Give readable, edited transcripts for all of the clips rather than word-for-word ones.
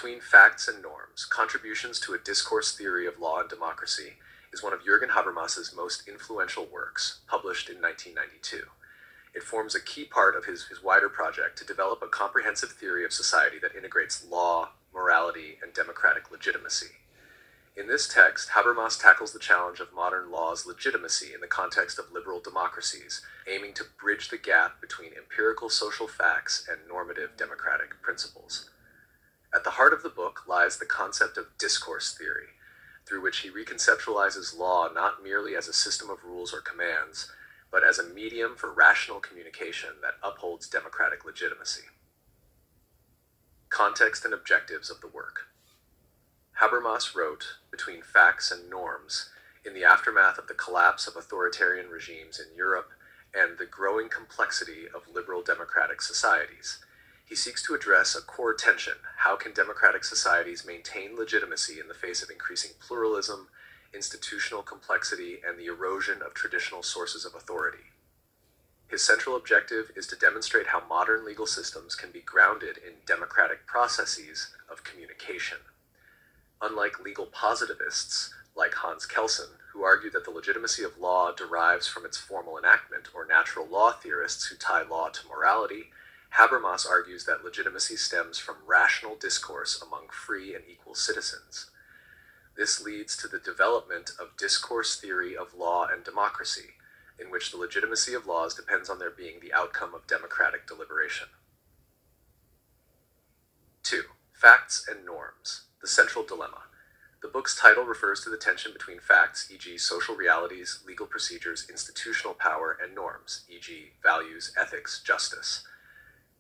Between Facts and Norms, Contributions to a Discourse Theory of Law and Democracy is one of Jürgen Habermas's most influential works, published in 1992. It forms a key part of his wider project to develop a comprehensive theory of society that integrates law, morality, and democratic legitimacy. In this text, Habermas tackles the challenge of modern law's legitimacy in the context of liberal democracies, aiming to bridge the gap between empirical social facts and normative democratic principles. At the heart of the book lies the concept of discourse theory, through which he reconceptualizes law not merely as a system of rules or commands, but as a medium for rational communication that upholds democratic legitimacy. Context and objectives of the work. Habermas wrote Between Facts and Norms in the aftermath of the collapse of authoritarian regimes in Europe and the growing complexity of liberal democratic societies. He seeks to address a core tension: how can democratic societies maintain legitimacy in the face of increasing pluralism, institutional complexity, and the erosion of traditional sources of authority? His central objective is to demonstrate how modern legal systems can be grounded in democratic processes of communication. Unlike legal positivists, like Hans Kelsen, who argue that the legitimacy of law derives from its formal enactment, or natural law theorists who tie law to morality, Habermas argues that legitimacy stems from rational discourse among free and equal citizens. This leads to the development of discourse theory of law and democracy, in which the legitimacy of laws depends on their being the outcome of democratic deliberation. 2. Facts and Norms, the central dilemma. The book's title refers to the tension between facts, e.g. social realities, legal procedures, institutional power, and norms, e.g. values, ethics, justice.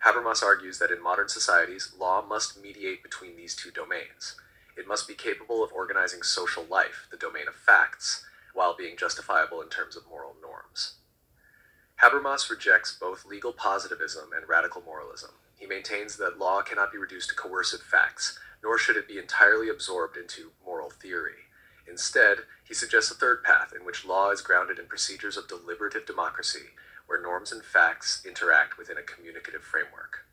Habermas argues that in modern societies, law must mediate between these two domains. It must be capable of organizing social life, the domain of facts, while being justifiable in terms of moral norms. Habermas rejects both legal positivism and radical moralism. He maintains that law cannot be reduced to coercive facts, nor should it be entirely absorbed into moral theory. Instead, he suggests a third path in which law is grounded in procedures of deliberative democracy, where norms and facts interact within a communicative framework.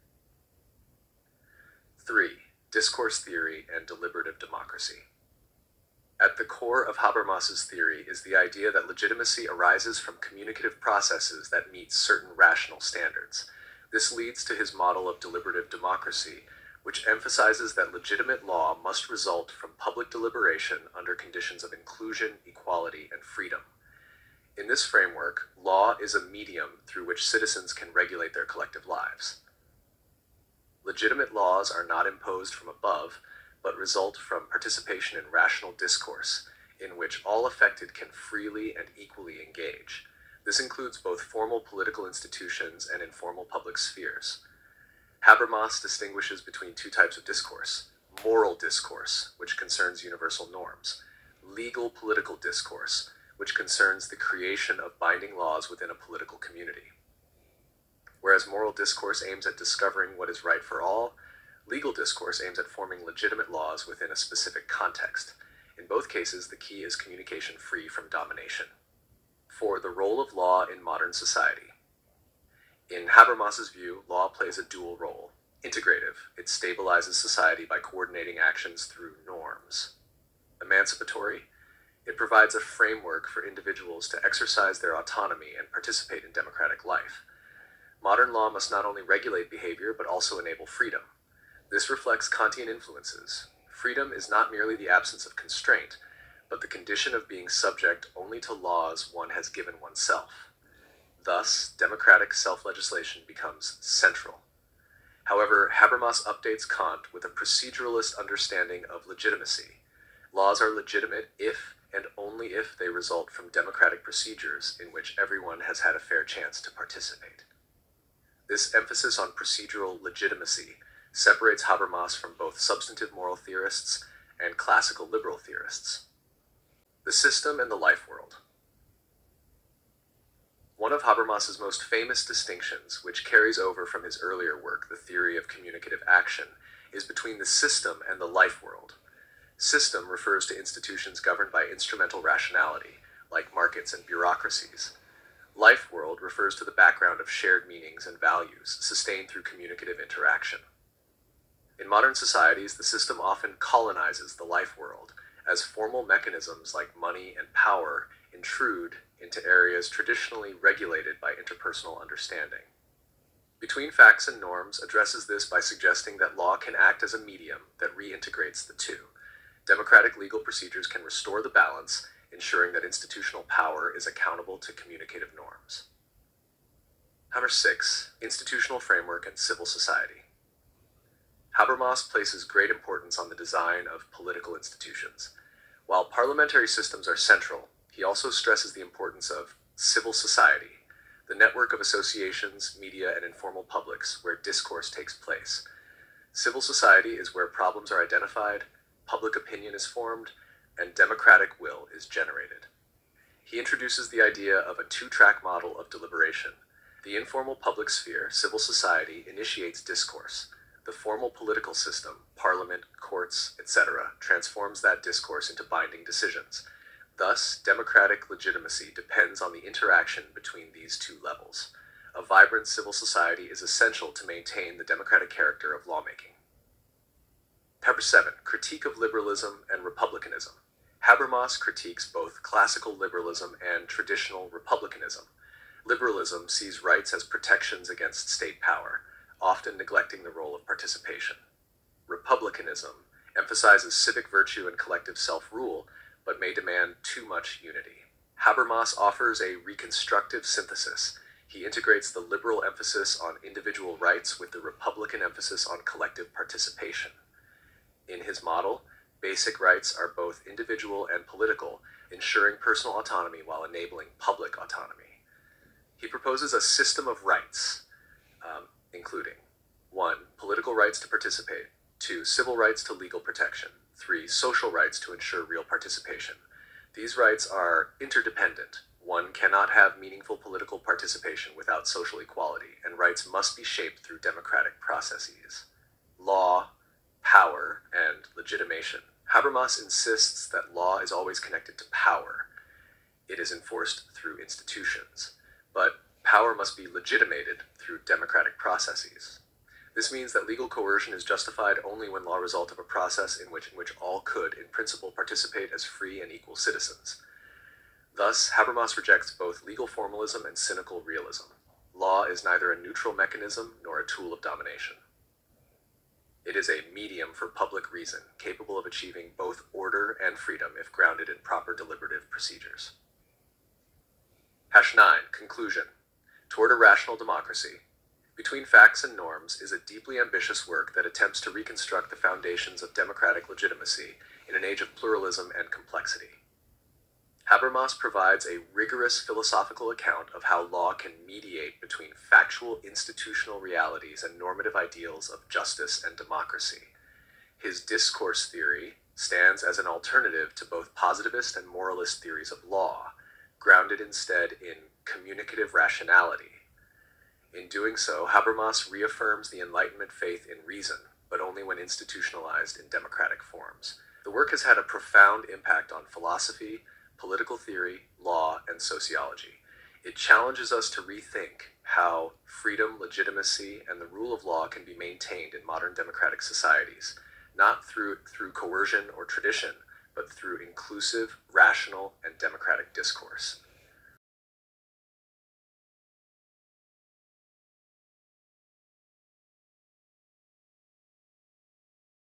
3. Discourse theory and deliberative democracy. At the core of Habermas's theory is the idea that legitimacy arises from communicative processes that meet certain rational standards. This leads to his model of deliberative democracy, which emphasizes that legitimate law must result from public deliberation under conditions of inclusion, equality, and freedom. In this framework, law is a medium through which citizens can regulate their collective lives. Legitimate laws are not imposed from above, but result from participation in rational discourse, in which all affected can freely and equally engage. This includes both formal political institutions and informal public spheres. Habermas distinguishes between two types of discourse: moral discourse, which concerns universal norms; legal political discourse, which concerns the creation of binding laws within a political community. Whereas moral discourse aims at discovering what is right for all, legal discourse aims at forming legitimate laws within a specific context. In both cases, the key is communication free from domination. 4. The role of law in modern society. In Habermas's view, law plays a dual role. Integrative, it stabilizes society by coordinating actions through norms. Emancipatory, it provides a framework for individuals to exercise their autonomy and participate in democratic life. Modern law must not only regulate behavior, but also enable freedom. This reflects Kantian influences. Freedom is not merely the absence of constraint, but the condition of being subject only to laws one has given oneself. Thus, democratic self-legislation becomes central. However, Habermas updates Kant with a proceduralist understanding of legitimacy. Laws are legitimate if and only if they result from democratic procedures in which everyone has had a fair chance to participate. This emphasis on procedural legitimacy separates Habermas from both substantive moral theorists and classical liberal theorists. The system and the life world. One of Habermas's most famous distinctions, which carries over from his earlier work, The Theory of Communicative Action, is between the system and the life world. System refers to institutions governed by instrumental rationality, like markets and bureaucracies. Life world refers to the background of shared meanings and values, sustained through communicative interaction. In modern societies, the system often colonizes the life world, as formal mechanisms like money and power intrude into areas traditionally regulated by interpersonal understanding. Between Facts and Norms addresses this by suggesting that law can act as a medium that reintegrates the two. Democratic legal procedures can restore the balance, ensuring that institutional power is accountable to communicative norms. Number 6. Institutional Framework and Civil Society. Habermas places great importance on the design of political institutions. While parliamentary systems are central, he also stresses the importance of civil society, the network of associations, media, and informal publics where discourse takes place. Civil society is where problems are identified, public opinion is formed, and democratic will is generated. He introduces the idea of a two-track model of deliberation. The informal public sphere, civil society, initiates discourse. The formal political system, parliament, courts, etc., transforms that discourse into binding decisions. Thus, democratic legitimacy depends on the interaction between these two levels. A vibrant civil society is essential to maintain the democratic character of lawmaking. Number 7. Critique of liberalism and republicanism. Habermas critiques both classical liberalism and traditional republicanism. Liberalism sees rights as protections against state power, often neglecting the role of participation. Republicanism emphasizes civic virtue and collective self-rule, but may demand too much unity. Habermas offers a reconstructive synthesis. He integrates the liberal emphasis on individual rights with the Republican emphasis on collective participation. In his model, basic rights are both individual and political, ensuring personal autonomy while enabling public autonomy. He proposes a system of rights, including 1. Political rights to participate, 2. Civil rights to legal protection, 3. Social rights to ensure real participation. These rights are interdependent. One cannot have meaningful political participation without social equality, and rights must be shaped through democratic processes. Law, power, and legitimation. Habermas insists that law is always connected to power. It is enforced through institutions, but power must be legitimated through democratic processes. This means that legal coercion is justified only when law results of a process in which all could, in principle, participate as free and equal citizens. Thus, Habermas rejects both legal formalism and cynical realism. Law is neither a neutral mechanism nor a tool of domination. It is a medium for public reason, capable of achieving both order and freedom if grounded in proper deliberative procedures. #9. Conclusion. Toward a Rational Democracy. Between Facts and Norms is a deeply ambitious work that attempts to reconstruct the foundations of democratic legitimacy in an age of pluralism and complexity. Habermas provides a rigorous philosophical account of how law can mediate between factual institutional realities and normative ideals of justice and democracy. His discourse theory stands as an alternative to both positivist and moralist theories of law, grounded instead in communicative rationality. In doing so, Habermas reaffirms the Enlightenment faith in reason, but only when institutionalized in democratic forms. The work has had a profound impact on philosophy, political theory, law, and sociology. It challenges us to rethink how freedom, legitimacy, and the rule of law can be maintained in modern democratic societies, not through coercion or tradition, but through inclusive, rational, and democratic discourse.